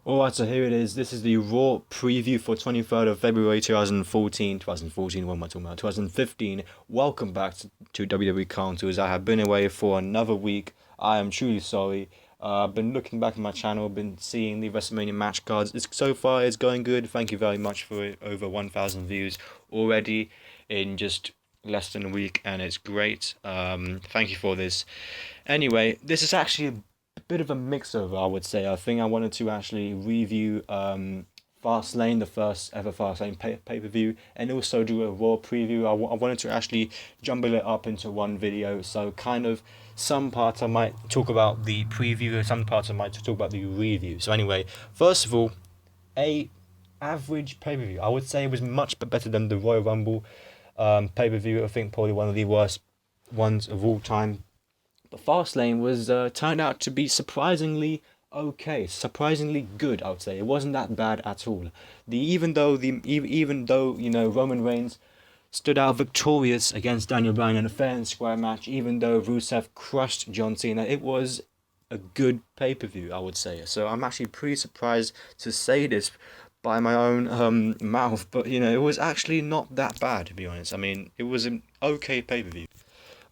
Alright, so here it is. This is the Raw preview for 23rd of February 2014. 2014, what am I talking about? 2015. Welcome back to WWEKhanToolz. I have been away for another week. I am truly sorry. I've been looking back at my channel, been seeing the WrestleMania match cards. So far, it's going good. Thank you very much for it. Over 1,000 views already in just less than a week, and it's great. Thank you for this. Anyway, this is actually a bit of a mix-over, I would say. I think I wanted to actually review FastLane, the first ever FastLane pay-per-view, and also do a Raw preview. I wanted to actually jumble it up into one video, so kind of some parts I might talk about the preview, some parts I might talk about the review. So anyway, first of all, a average pay-per-view. I would say it was much better than the Royal Rumble pay-per-view. I think probably one of the worst ones of all time. But Fastlane was turned out to be surprisingly okay, surprisingly good. I would say it wasn't that bad at all. Even though Roman Reigns stood out victorious against Daniel Bryan in a fair and square match, even though Rusev crushed John Cena, it was a good pay per view. I would say. So I'm actually pretty surprised to say this by my own mouth, but it was actually not that bad, to be honest. I mean, it was an okay pay per view.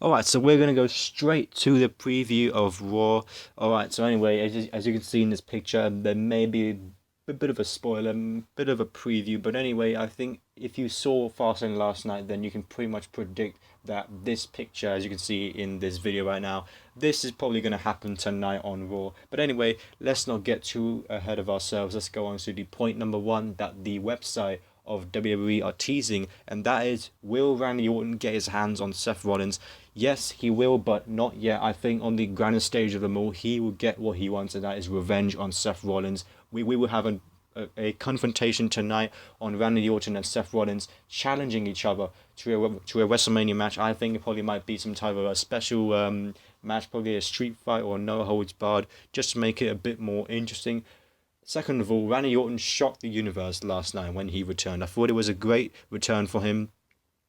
Alright, so we're going to go straight to the preview of Raw. Alright, so anyway, as you can see in this picture, there may be a bit of a spoiler, a bit of a preview, but anyway, I think if you saw Fastlane last night, then you can pretty much predict that this picture, as you can see in this video right now, this is probably going to happen tonight on Raw. But anyway, let's not get too ahead of ourselves. Let's go on to the point number one that the website of WWE are teasing, and that is, will Randy Orton get his hands on Seth Rollins? Yes, he will, but not yet. I think on the grandest stage of them all, he will get what he wants, and that is revenge on Seth Rollins. We will have a confrontation tonight on Randy Orton and Seth Rollins challenging each other to a WrestleMania match. I think it probably might be some type of a special match, probably a street fight or no holds barred, just to make it a bit more interesting. Second of all, Randy Orton shocked the universe last night when he returned. I thought it was a great return for him.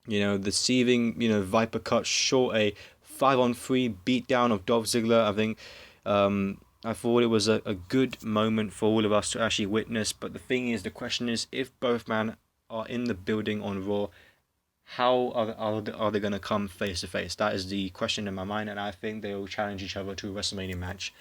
The seething, Viper cut short a 5-on-3 beatdown of Dolph Ziggler. I think I thought it was a good moment for all of us to actually witness. But the thing is, the question is, if both men are in the building on Raw, how are they going to come face to face? That is the question in my mind, and I think they will challenge each other to a WrestleMania match.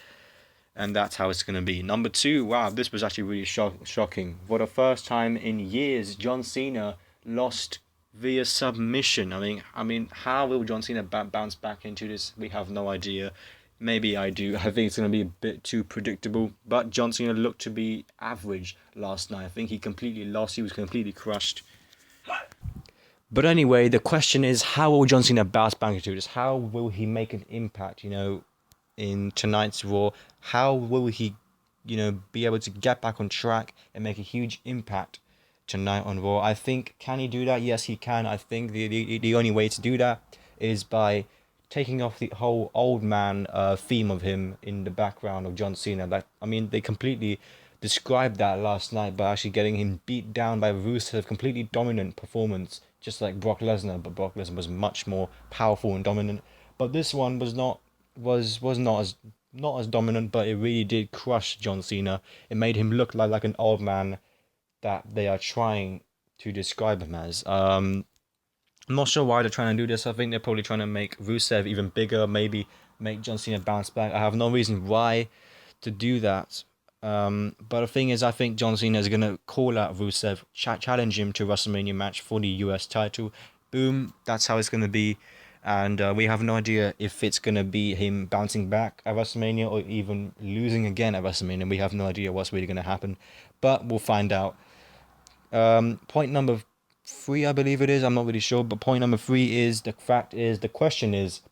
And that's how it's going to be. Number two, wow, this was actually really shocking. For the first time in years, John Cena lost via submission. I mean, how will John Cena bounce back into this? We have no idea. Maybe I do. I think it's going to be a bit too predictable. But John Cena looked to be average last night. I think he completely lost. He was completely crushed. But anyway, the question is, how will John Cena bounce back into this? How will he make an impact, in tonight's Raw? How will he, be able to get back on track and make a huge impact tonight on Raw? I think, can he do that? Yes, he can. I think the only way to do that is by taking off the whole old man theme of him in the background of John Cena. They completely described that last night by actually getting him beat down by Rusev, completely dominant performance, just like Brock Lesnar, but Brock Lesnar was much more powerful and dominant. But this one was not as dominant, but it really did crush John Cena. It made him look like an old man that they are trying to describe him as. I'm not sure why they're trying to do this. I think they're probably trying to make Rusev even bigger, maybe make John Cena bounce back. I have no reason why to do that. But the thing is, I think John Cena is going to call out Rusev, challenge him to a WrestleMania match for the US title. Boom, that's how it's going to be. And we have no idea if it's going to be him bouncing back at WrestleMania or even losing again at WrestleMania. We have no idea what's really going to happen. But we'll find out. Point number 3, I believe it is. I'm not really sure. But point number 3 is, the question is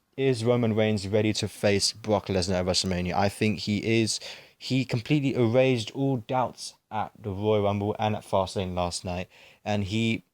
Roman Reigns ready to face Brock Lesnar at WrestleMania? I think he is. He completely erased all doubts at the Royal Rumble and at Fastlane last night. And he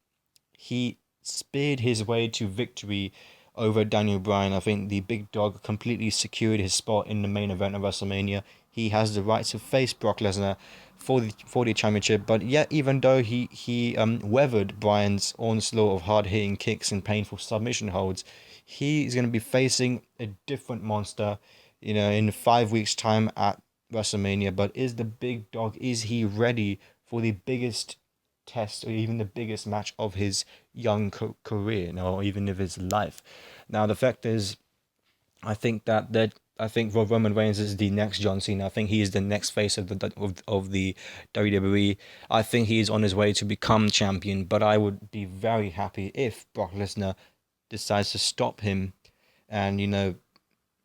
speared his way to victory over Daniel Bryan. I think the big dog completely secured his spot in the main event of WrestleMania. He has the right to face Brock Lesnar for the championship. But yet, even though he weathered Bryan's onslaught of hard-hitting kicks and painful submission holds, he's going to be facing a different monster, in 5 weeks' time at WrestleMania, but is the big dog, is he ready for the biggest test or even the biggest match of his young career, or even of his life? Now, the fact is, I think Roman Reigns is the next John Cena. I think he is the next face of the WWE. I think he is on his way to become champion, but I would be very happy if Brock Lesnar decides to stop him, and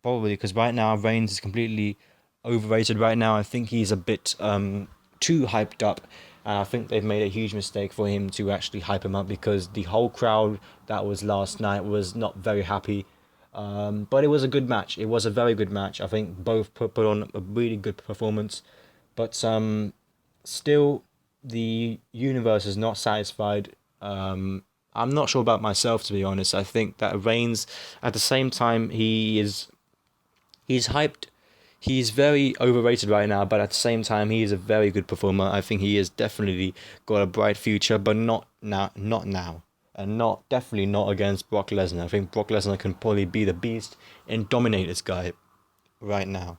probably because right now Reigns is completely overrated. Right now, I think he's a bit too hyped up, and I think they've made a huge mistake for him to actually hype him up, because the whole crowd that was last night was not very happy. But it was a good match. It was a very good match. I think both put on a really good performance, but still, the universe is not satisfied. I'm not sure about myself, to be honest. I think that Reigns, at the same time, he's hyped. He's very overrated right now, but at the same time, he is a very good performer. I think he has definitely got a bright future, but not now. Not now. And definitely not against Brock Lesnar. I think Brock Lesnar can probably be the beast and dominate this guy right now.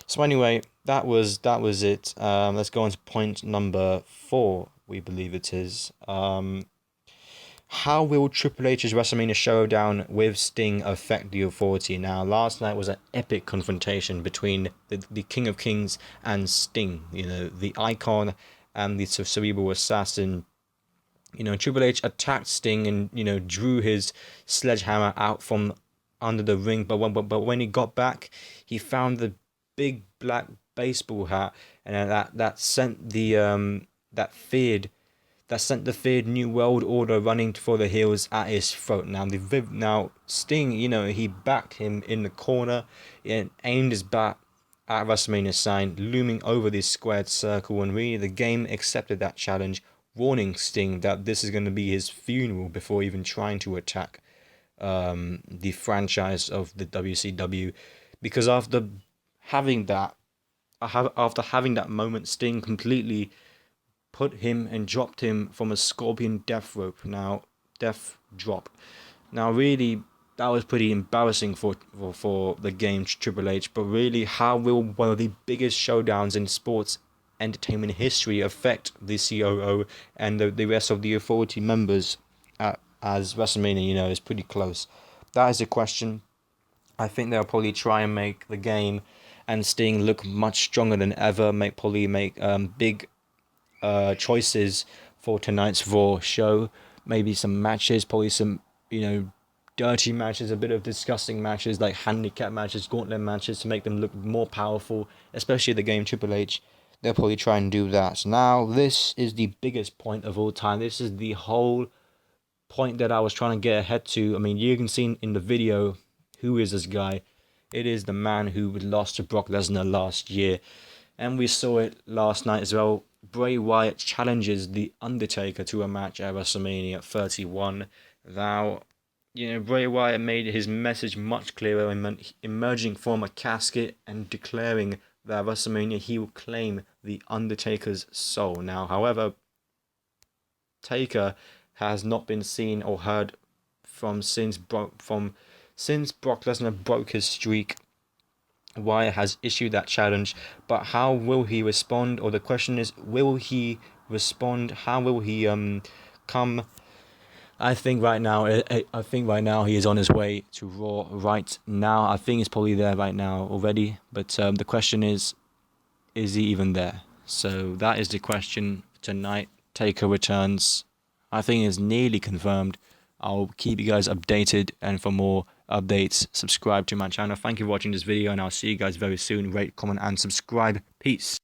So anyway, that was it. Let's go on to point number 4. We believe it is. How will Triple H's WrestleMania showdown with Sting affect the Authority? Now, last night was an epic confrontation between the King of Kings and Sting. The icon and the cerebral assassin. Triple H attacked Sting and, drew his sledgehammer out from under the ring. But when he got back, he found the big black baseball hat, and that sent the feared New World Order running for the hills at his throat. Now Sting, he backed him in the corner and aimed his bat at WrestleMania sign looming over this squared circle, and really the game accepted that challenge, warning Sting that this is going to be his funeral before even trying to attack the franchise of the WCW, because after having that moment, Sting completely put him and dropped him from a scorpion death drop. Now, really, that was pretty embarrassing for the game Triple H. But really, how will one of the biggest showdowns in sports entertainment history affect the COO and the rest of the Authority members as WrestleMania, is pretty close? That is a question. I think they'll probably try and make the game and Sting look much stronger than ever. Probably make big choices for tonight's Raw show. Maybe some matches, probably some dirty matches, a bit of disgusting matches like handicap matches, gauntlet matches, to make them look more powerful, especially the game Triple H. They'll probably try and do that. Now, this is the biggest point of all time. This is the whole point that I was trying to get ahead to. I mean, you can see in the video, who is this guy? It is the man who lost to Brock Lesnar last year. And we saw it last night as well. Bray Wyatt challenges the Undertaker to a match at WrestleMania 31. Now, Bray Wyatt made his message much clearer, emerging from a casket and declaring that at WrestleMania he will claim the Undertaker's soul. Now, however, Taker has not been seen or heard from since Brock Lesnar broke his streak. Wyatt has issued that challenge, but how will he respond? Or the question is, will he respond? How will he come? I think right now he is on his way to Raw right now. I think he's probably there right now already. But the question is he even there? So that is the question tonight. Taker returns. I think it's nearly confirmed. I'll keep you guys updated, and for more updates, subscribe to my channel. Thank you for watching this video, and I'll see you guys very soon. Rate, comment, and subscribe. Peace.